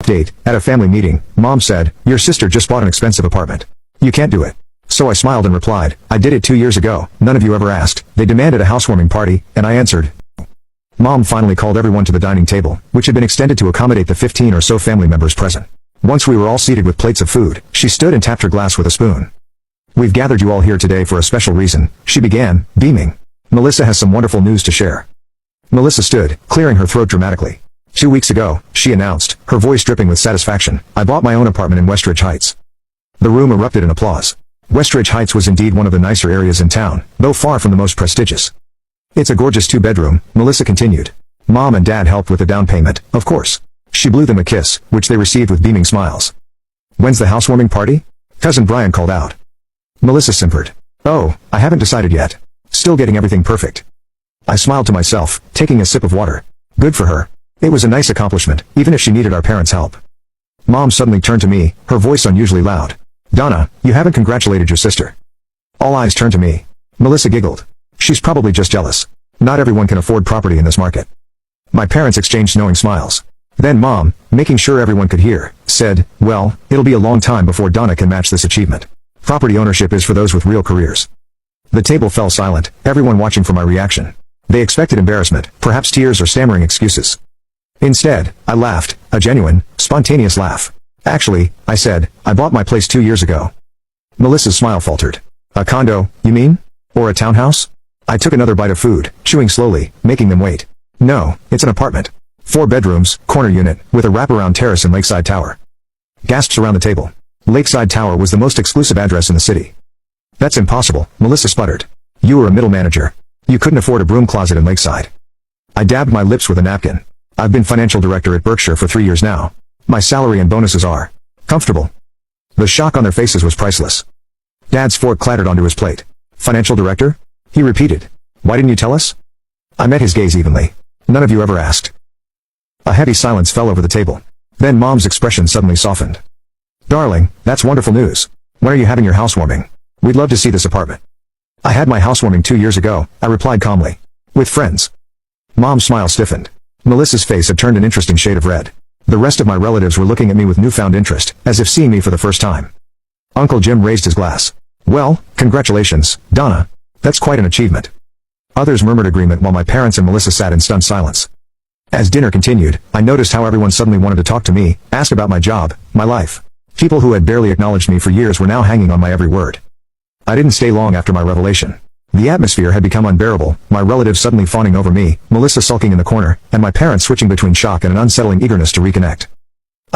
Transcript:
Update, at a family meeting, Mom said, "Your sister just bought an expensive apartment. You can't do it." So I smiled and replied, "I did it 2 years ago, none of you ever asked." They demanded a housewarming party, and I answered. Mom finally called everyone to the dining table, which had been extended to accommodate the 15 or so family members present. Once we were all seated with plates of food, she stood and tapped her glass with a spoon. "We've gathered you all here today for a special reason," she began, beaming. "Melissa has some wonderful news to share." Melissa stood, clearing her throat dramatically. 2 weeks ago, she announced, her voice dripping with satisfaction, "I bought my own apartment in Westridge Heights." The room erupted in applause. Westridge Heights was indeed one of the nicer areas in town, though far from the most prestigious. "It's a gorgeous 2-bedroom, Melissa continued. "Mom and Dad helped with the down payment, of course." She blew them a kiss, which they received with beaming smiles. "When's the housewarming party?" Cousin Brian called out. Melissa simpered. "Oh, I haven't decided yet. Still getting everything perfect." I smiled to myself, taking a sip of water. Good for her. It was a nice accomplishment, even if she needed our parents' help. Mom suddenly turned to me, her voice unusually loud. "Donna, you haven't congratulated your sister." All eyes turned to me. Melissa giggled. "She's probably just jealous. Not everyone can afford property in this market." My parents exchanged knowing smiles. Then Mom, making sure everyone could hear, said, "Well, it'll be a long time before Donna can match this achievement. Property ownership is for those with real careers." The table fell silent, everyone watching for my reaction. They expected embarrassment, perhaps tears or stammering excuses. Instead, I laughed, a genuine, spontaneous laugh. "Actually," I said, "I bought my place 2 years ago." Melissa's smile faltered. "A condo, you mean? Or a townhouse?" I took another bite of food, chewing slowly, making them wait. "No, it's an apartment. 4 bedrooms, corner unit, with a wraparound terrace in Lakeside Tower." Gasps around the table. Lakeside Tower was the most exclusive address in the city. "That's impossible," Melissa sputtered. "You were a middle manager. You couldn't afford a broom closet in Lakeside." I dabbed my lips with a napkin. "I've been financial director at Berkshire for 3 years now. My salary and bonuses are comfortable." The shock on their faces was priceless. Dad's fork clattered onto his plate. "Financial director?" he repeated. "Why didn't you tell us?" I met his gaze evenly. "None of you ever asked." A heavy silence fell over the table. Then Mom's expression suddenly softened. "Darling, that's wonderful news. When are you having your housewarming? We'd love to see this apartment." "I had my housewarming 2 years ago," I replied calmly. "With friends." Mom's smile stiffened. Melissa's face had turned an interesting shade of red. The rest of my relatives were looking at me with newfound interest, as if seeing me for the first time. Uncle Jim raised his glass. "Well, congratulations, Donna. That's quite an achievement." Others murmured agreement while my parents and Melissa sat in stunned silence. As dinner continued, I noticed how everyone suddenly wanted to talk to me, ask about my job, my life. People who had barely acknowledged me for years were now hanging on my every word. I didn't stay long after my revelation. The atmosphere had become unbearable, my relatives suddenly fawning over me, Melissa sulking in the corner, and my parents switching between shock and an unsettling eagerness to reconnect.